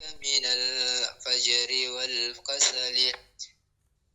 من الفجر والكسل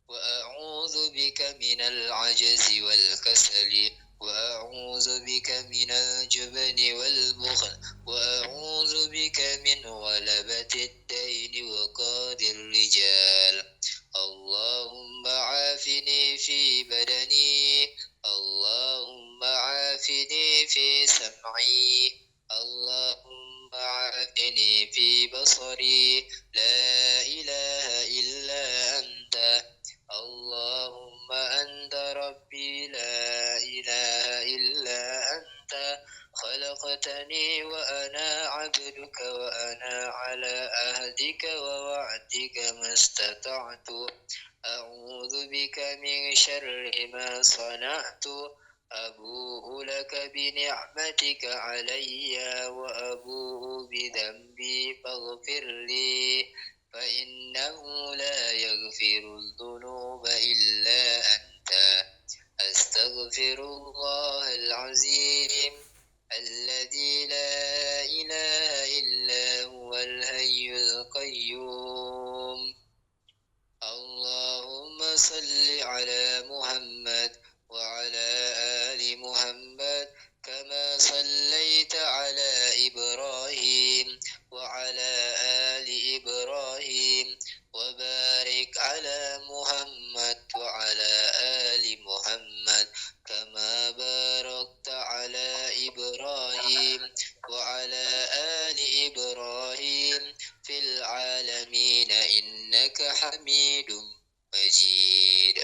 وأعوذ بك من العجز والكسل وأعوذ بك من الجبن والبخل وأعوذ بك من غلبة الدين وقهر الرجال اللهم عافني في بدني اللهم عافني في سمعي اللهم عافني في بصري لا إله إلا أنت اللهم أنت ربي لا إله إلا أنت خلقتني وأنا عبدك وأنا على عهدك ووعدك ما استطعت أعوذ بك من شر ما صنعت أبوء لك بنعمتك علي وأبوء بذنبي فاغفر لي فإنه لا يغفر الذنوب إلا أنت أستغفر الله العظيم الذي لا إله إلا هو الحي القيوم اللهم صل على محمد وعلى آل محمد كما صليت على إبراهيم وعلى آل إبراهيم وبارك على محمد وعلى آل محمد كما باركت على إبراهيم وعلى آل إبراهيم في العالمين إنك حميد مجيد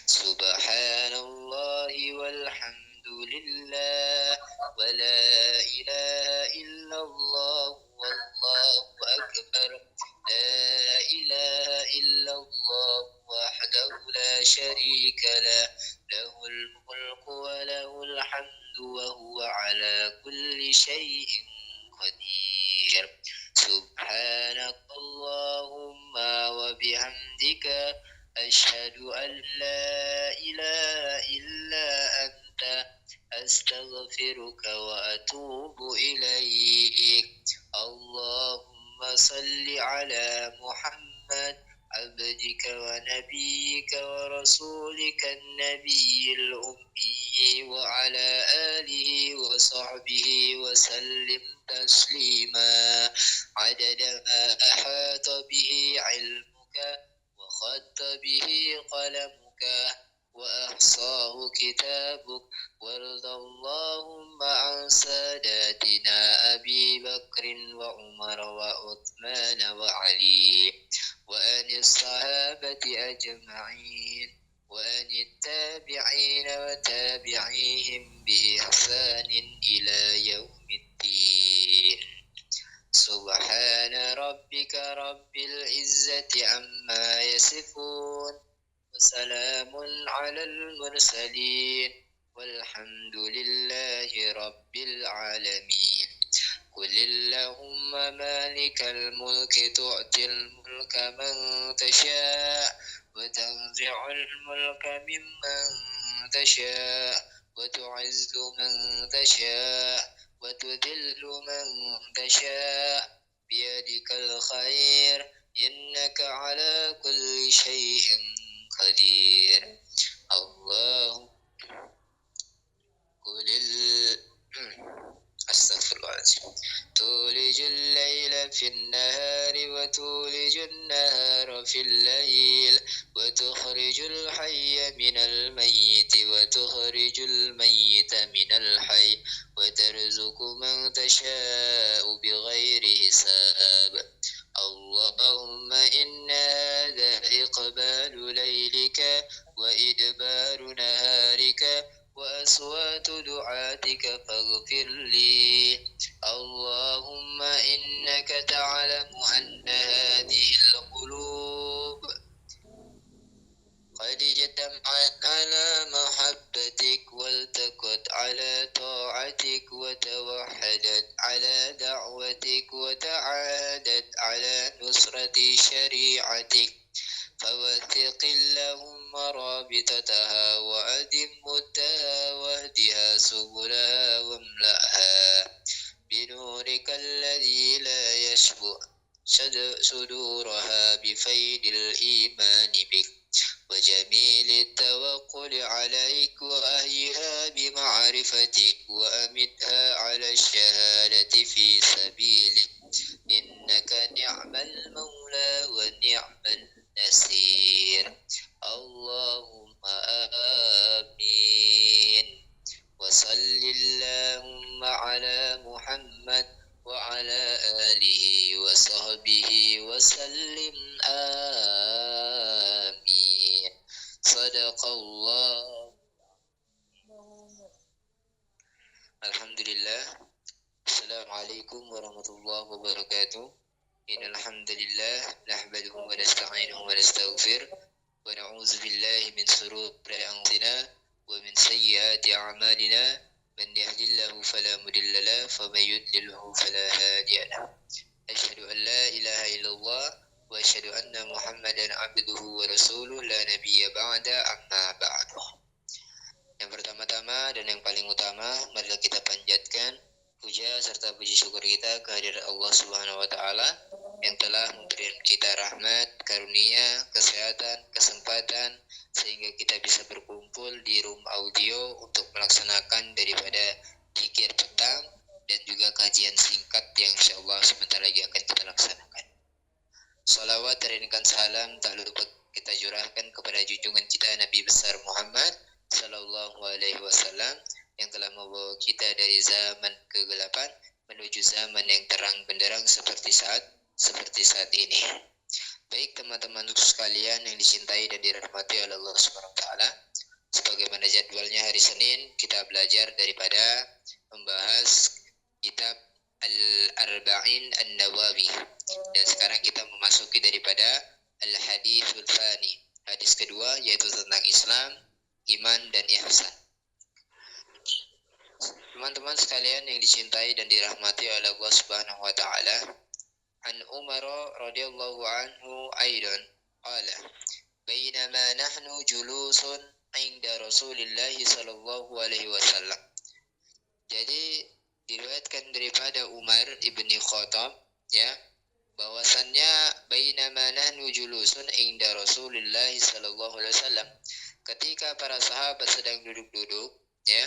سبحان الله والحمد لله ولا إله إلا الله والله أكبر لا إله إلا الله وحده لا شريك له له الملك وله الحمد وهو على كل شيء قدير سبحانك اللهم وبحمدك أشهد أن لا إله إلا أنت أستغفرك وأتوب إليك اللهم صل على محمد عبدك ونبيك ورسولك النبي الأمي وعلى آله وصحبه وسلم تسليما عدد ما أحاط به علمك وخط به قلمك وأحصاه كتابك وارض اللهم عن ساداتنا أبي بكر وعمر وعثمان وعلي وعن الصحابة أجمعين وعن التابعين وتابعيهم بإحسان إلى يوم الدين سبحان ربك رب العزة عما يصفون وسلام على المرسلين والحمد لله رب العالمين قل اللهم مالك الملك تؤتي الملك من تشاء وتنزع الملك ممن تشاء وتعز من تشاء وتذل من تشاء بيدك الخير إنك على كل شيء قدير الله قل أستغفر الله العظيم تولج الليل في النهار وتولج النهار في الليل وتخرج الحي من الميت وتخرج الميت من الحي وترزق من تشاء بغير حساب اللهم إن هذا إقبال ليلك وإدبار نهارك وأصوات دعاتك فاغفر لي اللهم إنك تعلم أن هذه القلوب قد اجتمعت على محبتك والتقت على طاعتك وتوحدت على دعوتك وتعادت على نصرة شريعتك فوثق اللهم رابطتها وأدم مدها واهدها سبلها واملأها بنورك الذي لا يشبع صدورها بفيض الإيمان بك وجميل التوكل عليك وأهيها بمعرفتك وأمتها على الشهادة في سبيلك إنك نعم المولى ونعم النصير اللهم آمين وصل اللهم على محمد وعلى آله وصحبه وسلم آمين صدق الله. Alhamdulillah. Assalamualaikum warahmatullahi wabarakatuh. Innal hamdalillah nahmaduhu wa nasta'inuhu wa nastaghfir wa na'udzu billahi min shururi anfusina wa min sayyiati a'malina man yahdihillahu fala mudilla lahu wa man yudlilhu fala hadiya lahu. Asyhadu an la ilaha illallah wa asyhadu anna Muhammadan abduhu wa rasuluhu la nabiyya ba'da amma ba'du. Yang pertama-tama dan yang paling utama, marilah kita panjatkan puja serta puji syukur kita kehadirat Allah Subhanahu wa taala yang telah memberikan kita rahmat, karunia, kesehatan, kesempatan sehingga kita bisa berkumpul di room audio untuk melaksanakan daripada zikir petang dan juga kajian singkat yang insyaallah sebentar lagi akan kita laksanakan. Salawat dan salam tak lupa kita curahkan kepada junjungan kita Nabi besar Muhammad Sallallahu Alaihi Wasallam yang telah membawa kita dari zaman kegelapan menuju zaman yang terang benderang seperti saat ini. Baik teman-teman sekalian yang dicintai dan dirahmati oleh Allah Subhanahu Wa Taala, sebagaimana jadwalnya hari Senin kita belajar daripada membahas kitab Al-Arba'in An-Nawawi dan sekarang kita memasuki daripada Al-Hadithul Thani, hadis kedua yaitu tentang Islam, iman dan ihsan. Teman-teman sekalian yang dicintai dan dirahmati oleh Allah Subhanahu wa taala, an Umar radhiyallahu anhu aidan qala bainama nahnu julusun inda Rasulillah sallallahu alaihi wasallam. Jadi diriwayatkan daripada Umar ibni Khattab ya, bahwasannya bainama nahnu julusun inda Rasulillah sallallahu alaihi wasallam, ketika para sahabat sedang duduk-duduk ya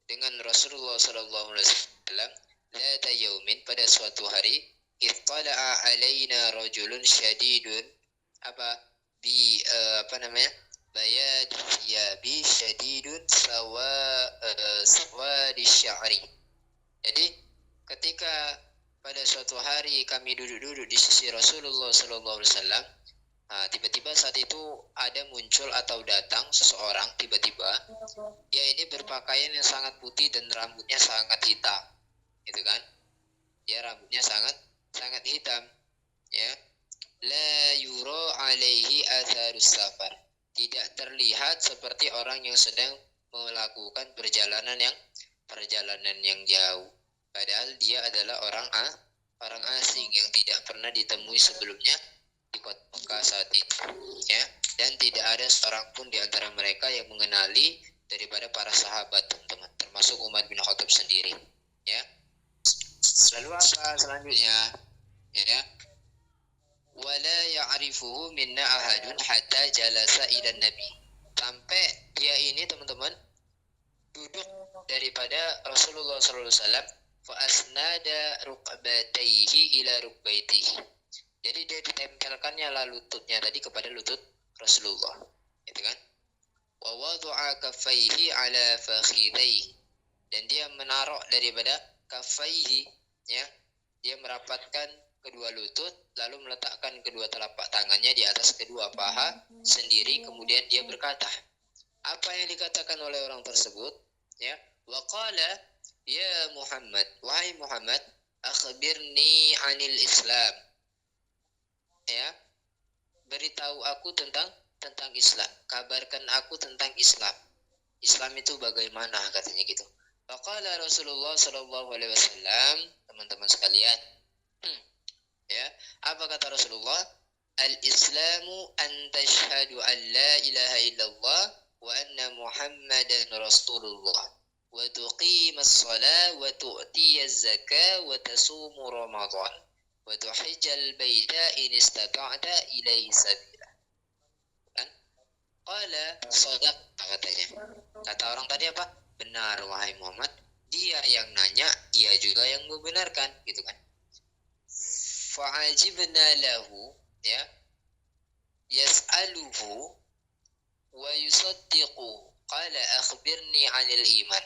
dengan Rasulullah sallallahu alaihi wasallam, zata yaumin, pada suatu hari, ittala'a alaina rajulun syadidun bayad thiyabi syadidun sawadi sya'ri. Jadi ketika pada suatu hari kami duduk-duduk di sisi Rasulullah sallallahu alaihi wasallam, tiba-tiba saat itu ada muncul atau datang seseorang tiba-tiba, dia ini berpakaian yang sangat putih dan rambutnya sangat hitam, gitu kan? Ya, rambutnya sangat hitam, ya. La yura alaihi atharus safar, tidak terlihat seperti orang yang sedang melakukan perjalanan yang jauh. Padahal dia adalah orang asing yang tidak pernah ditemui sebelumnya di kota saat itu ya, dan tidak ada seorang pun di antara mereka yang mengenali daripada para sahabat teman-teman, termasuk Umar bin Khattab sendiri ya. Lalu apa selanjutnya ya, wala ya'rifuhu minna ahadun hatta jalasa ila nabi, sampai dia ini teman-teman duduk daripada Rasulullah sallallahu alaihi wasallam, fa asnada rukbatayhi ila rukbaitihi, jadi dia ditempelkannya lututnya tadi kepada lutut Rasulullah, gitu kan? Wa wada'a kaffaihi ala fakhidaihi, dan dia menaruh daripada kaffaihi ya, dia merapatkan kedua lutut lalu meletakkan kedua telapak tangannya di atas kedua paha sendiri, kemudian dia berkata, apa yang dikatakan oleh orang tersebut ya, wa qala ya Muhammad, wahai Muhammad, akhbirni 'anil Islam, ya, beritahu aku tentang Islam, kabarkan aku tentang Islam. Islam itu bagaimana, katanya gitu. Faqala Rasulullah sallallahu alaihi wasallam, teman-teman sekalian, ya, apa kata Rasulullah? Al-Islamu an tashhadu an la ilaha illallah wa anna Muhammadan Rasulullah. wa tuqimas shalah wa tu'tiyaz zakah wa tasumu ramadan wa tuhijjal baita in istata'ta ilaihi sabila. Kan? Qala shadaqta katanya. Kata orang tadi apa? Benar wahai Muhammad. Dia yang nanya, dia juga yang membenarkan, gitu kan. Fa'ajibna lahu, ya, yas'aluhu wa yusaddiqu. Qala akhbirni 'anil iman.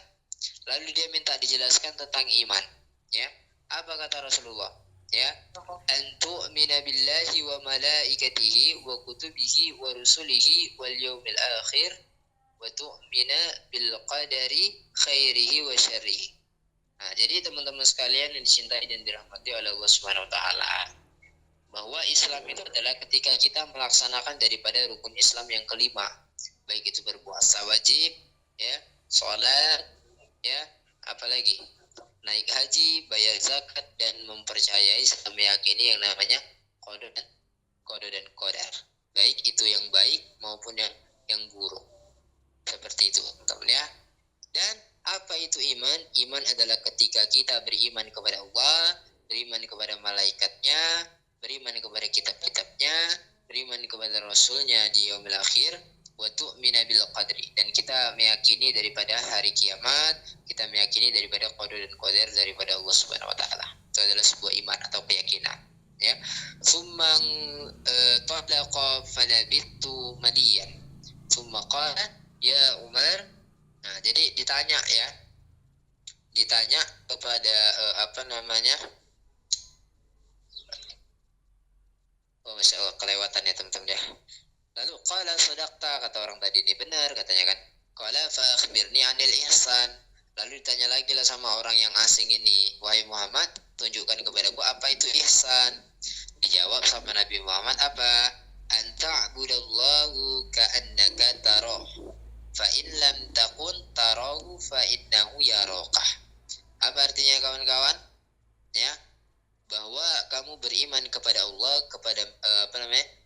Lalu dia minta dijelaskan tentang iman, ya. Apa kata Rasulullah? Ya, an tu'mina billahi wa malaikatihi wa kutubihi wa rusulihi wal yaumil akhir wa tu'mina bil qadari khairihi wa syarrihi. Nah, jadi teman-teman sekalian yang dicintai dan dirahmati oleh Allah Subhanahu wa taala, bahwa Islam itu adalah ketika kita melaksanakan daripada rukun Islam yang kelima, baik itu berpuasa wajib, ya, sholat, ya, apalagi naik haji, bayar zakat, dan mempercayai serta meyakini yang namanya qada dan qadar, baik itu yang baik maupun yang buruk. Seperti itu, teman-teman ya. Dan apa itu iman? Iman adalah ketika kita beriman kepada Allah, beriman kepada malaikatnya, beriman kepada kitab-kitabnya, beriman kepada Rasulnya di yaumil akhir, wa tu'mina bil qadri, dan kita meyakini daripada hari kiamat, kita meyakini daripada qada dan qadar daripada Allah Subhanahu wa taala. Itu adalah sebuah iman atau keyakinan, ya. Summa talaqa fanabitu madiyan. Summa qala ya Umar. Nah, jadi ditanya kepada oh, Masya Allah, kelewatan ya teman-teman ya. Lalu qala sadaqta, kata orang tadi ini benar katanya kan. Qala fa akhbirni 'anil ihsan. Lalu ditanya lagi lah sama orang yang asing ini, wahai Muhammad, tunjukkan kepadaku apa itu ihsan. Dijawab sama Nabi Muhammad apa? Anta'budallahu ka'annaka tarahu fa in lam takun tarahu fa innahu yaraqah. Apa artinya kawan-kawan? Ya, bahwa kamu beriman kepada Allah, kepada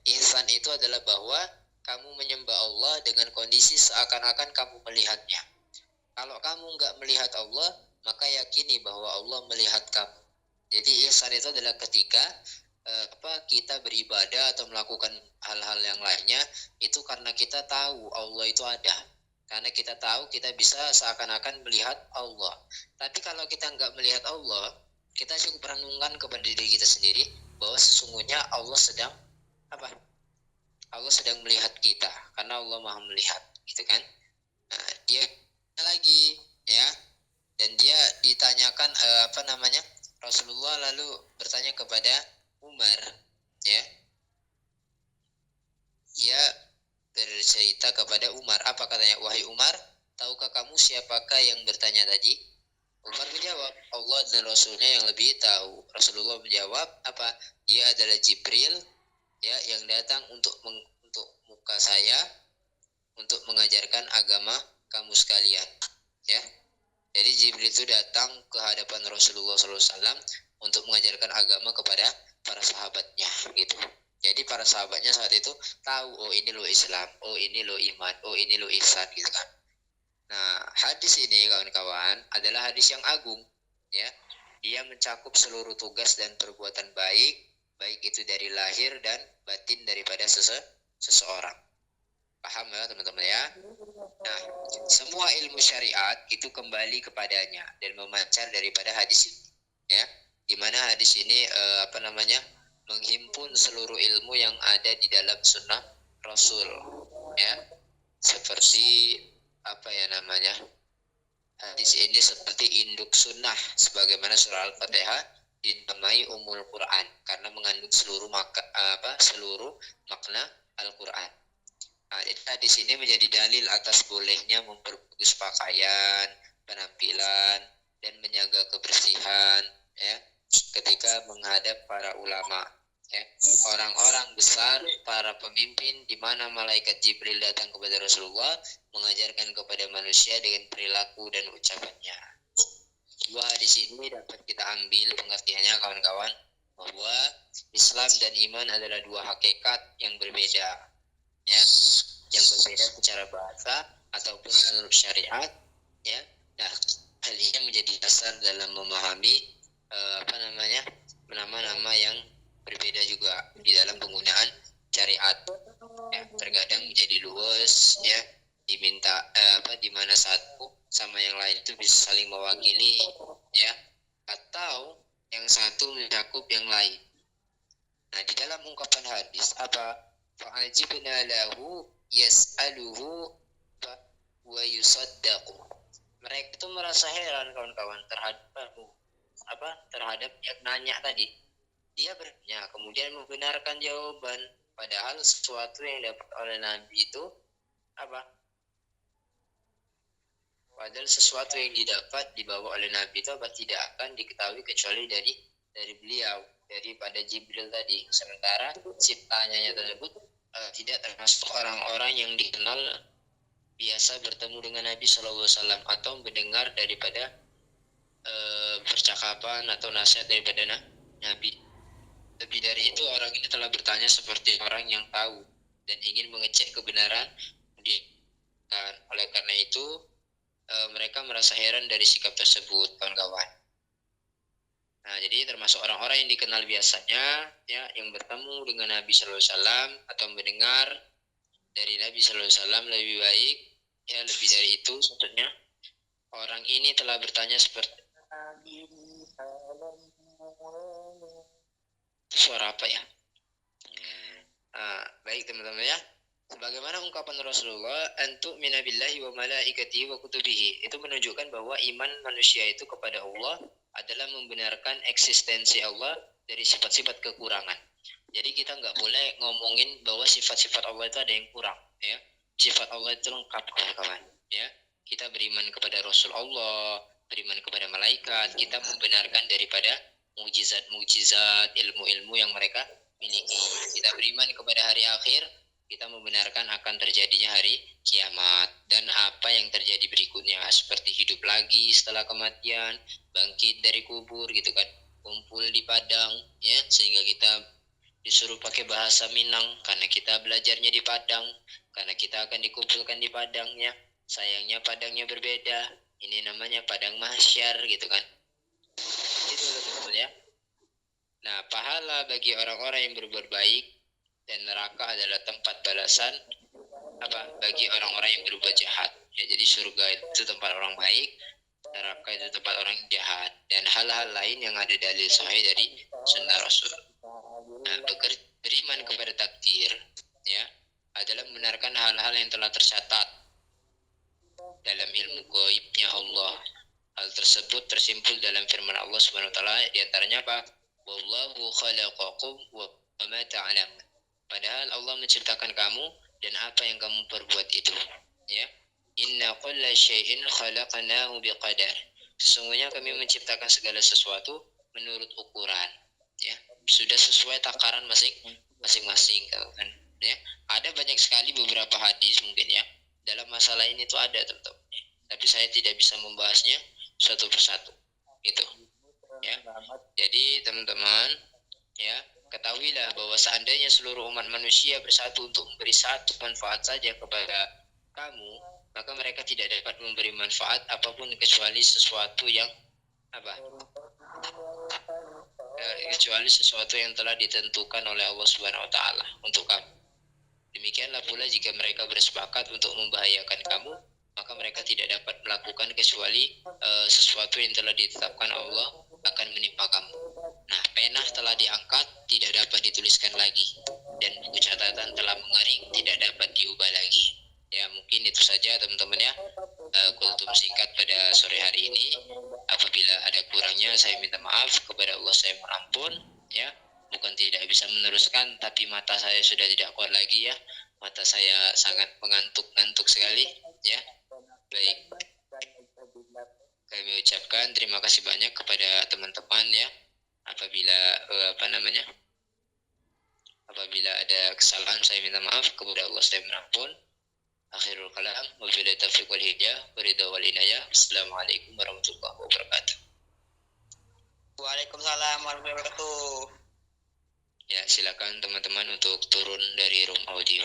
ihsan itu adalah bahwa kamu menyembah Allah dengan kondisi seakan-akan kamu melihatnya. Kalau kamu nggak melihat Allah, maka yakini bahwa Allah melihat kamu. Jadi ihsan itu adalah ketika kita beribadah atau melakukan hal-hal yang lainnya itu karena kita tahu Allah itu ada. Karena kita tahu kita bisa seakan-akan melihat Allah. Tapi kalau kita nggak melihat Allah, kita cukup renungkan kepada diri kita sendiri bahwa sesungguhnya Allah sedang Allah sedang melihat kita, karena Allah Maha melihat, gitu kan? Nah, dia lagi, ya, dan dia ditanyakan Rasulullah lalu bertanya kepada Umar, ya, dia bercerita kepada Umar, apa katanya? Wahai Umar, tahukah kamu siapakah yang bertanya tadi? Umar menjawab, Allah dan Rasulnya yang lebih tahu. Rasulullah menjawab, apa? Dia adalah Jibril, ya, yang datang untuk muka saya untuk mengajarkan agama kamu sekalian, ya. Jadi Jibril itu datang ke hadapan Rasulullah SAW untuk mengajarkan agama kepada para sahabatnya, gitu. Jadi para sahabatnya saat itu tahu, oh ini lo Islam, oh ini lo iman, oh ini lo ihsan, gitu kan. Nah, hadis ini kawan-kawan adalah hadis yang agung, ya. Dia mencakup seluruh tugas dan perbuatan baik itu dari lahir dan batin daripada seseorang. Paham ya teman-teman ya? Nah, semua ilmu syariat itu kembali kepadanya dan memancar daripada hadis ini, ya. Di mana hadis ini menghimpun seluruh ilmu yang ada di dalam sunnah Rasul, ya. Seperti hadis ini seperti induk sunnah, sebagaimana surah Al-Fatihah dinamai Ummul Quran karena mengandung seluruh makna Al-Quran. Nah, jadi hadis ini menjadi dalil atas bolehnya memperbagus pakaian, penampilan, dan menjaga kebersihan, ya, ketika menghadap para ulama, ya, orang-orang besar, para pemimpin, di mana malaikat Jibril datang kepada Rasulullah mengajarkan kepada manusia dengan perilaku dan ucapannya. Dua hadis ini dapat kita ambil pengertiannya kawan-kawan, bahwa Islam dan iman adalah dua hakikat yang berbeda, ya, yang berbeda secara bahasa ataupun menurut syariat, ya, Nah, hal ini menjadi dasar dalam memahami nama-nama yang berbeda juga di dalam penggunaan syariat. Ya, terkadang menjadi luas, ya, diminta di mana satu sama yang lain itu bisa saling mewakili, ya, atau yang satu mencakup yang lain. Nah, di dalam ungkapan hadis apa? Fa'ajibna lahu yas'aluhu wa yusaddaqu. Mereka itu merasa heran kawan-kawan terhadap yang nanya tadi. Dia bertanya, kemudian membenarkan jawaban, padahal sesuatu yang dapat oleh Nabi itu apa? Padahal sesuatu yang dibawa oleh Nabi itu tidak akan diketahui kecuali dari beliau, daripada Jibril tadi. Sementara ciptanya tersebut tidak termasuk orang-orang yang dikenal biasa bertemu dengan Nabi SAW atau mendengar daripada percakapan atau nasihat daripada Nabi. Lebih dari itu, orang ini telah bertanya seperti orang yang tahu dan ingin mengecek kebenaran. Oleh karena itu, mereka merasa heran dari sikap tersebut, kawan-kawan. Nah, jadi termasuk orang-orang yang dikenal biasanya, ya, yang bertemu dengan Nabi SAW atau mendengar dari Nabi SAW lebih baik, ya, lebih dari itu, maksudnya orang ini telah bertanya seperti suara apa ya? Baik teman-teman ya. Sebagaimana ungkapan Rasulullah, antu minabillahi wa malaikatihi wa kutubihi, itu menunjukkan bahwa iman manusia itu kepada Allah adalah membenarkan eksistensi Allah dari sifat-sifat kekurangan. Jadi kita nggak boleh ngomongin bahwa sifat-sifat Allah itu ada yang kurang, ya. Sifat Allah itu lengkap, kawan-kawan, ya. Kita beriman kepada Rasul Allah, beriman kepada malaikat, kita membenarkan daripada mukjizat-mukjizat, ilmu-ilmu yang mereka miliki. Kita beriman kepada hari akhir, kita membenarkan akan terjadinya hari kiamat dan apa yang terjadi berikutnya, seperti hidup lagi setelah kematian, bangkit dari kubur gitu kan, kumpul di padang, ya, sehingga kita disuruh pakai bahasa Minang karena kita belajarnya di Padang, karena kita akan dikumpulkan di Padangnya. Sayangnya Padangnya berbeda, ini namanya Padang Mahsyar gitu kan. Itu teman-teman ya. Nah, pahala bagi orang-orang yang berbuat baik dan neraka adalah tempat balasan bagi orang-orang yang berbuat jahat. Ya, jadi surga itu tempat orang baik, neraka itu tempat orang jahat, dan hal-hal lain yang ada dalil sahih dari sunnah Rasul. Nah, beriman kepada takdir, ya, adalah membenarkan hal-hal yang telah tercatat dalam ilmu gaibnya Allah. Hal tersebut tersimpul dalam firman Allah Subhanahu wa taala, di antaranya apa? Wallahu khalaqakum wa ma ta'lamun. Padahal Allah menciptakan kamu dan apa yang kamu perbuat itu, ya. Inna kulla syai'in khalaqnahu biqadar. Sesungguhnya kami menciptakan segala sesuatu menurut ukuran, ya. Sudah sesuai takaran masing-masing, kan, ya. Ada banyak sekali beberapa hadis mungkin ya dalam masalah ini tuh ada, teman-teman. Tapi saya tidak bisa membahasnya satu persatu. Gitu. Ya. Jadi teman-teman, ya, ketahuilah bahwa seandainya seluruh umat manusia bersatu untuk memberi satu manfaat saja kepada kamu, maka mereka tidak dapat memberi manfaat apapun kecuali sesuatu yang kecuali sesuatu yang telah ditentukan oleh Allah Subhanahu wa taala untuk kamu. Demikianlah pula jika mereka bersepakat untuk membahayakan kamu, maka mereka tidak dapat melakukan kecuali sesuatu yang telah ditetapkan Allah akan menimpa kamu. Nah, pena telah diangkat, tidak dapat dituliskan lagi, dan buku catatan telah mengering, tidak dapat diubah lagi. Ya, mungkin itu saja teman-teman ya, kultum singkat pada sore hari ini. Apabila ada kurangnya, saya minta maaf, kepada Allah saya mengampun, ya. Bukan tidak bisa meneruskan, tapi mata saya sudah tidak kuat lagi, ya. Mata saya sangat mengantuk sekali, ya. Baik, kami ucapkan terima kasih banyak kepada teman-teman ya. Apabila ada kesalahan, saya minta maaf, kepada Allah saya mengampun. Akhirul kalam, wabillahi taufiq wal hidayah, waridha wal inayah. Assalamualaikum warahmatullahi wabarakatuh. Waalaikumsalam warahmatullahi wabarakatuh. Ya, silakan teman-teman untuk turun dari room audio.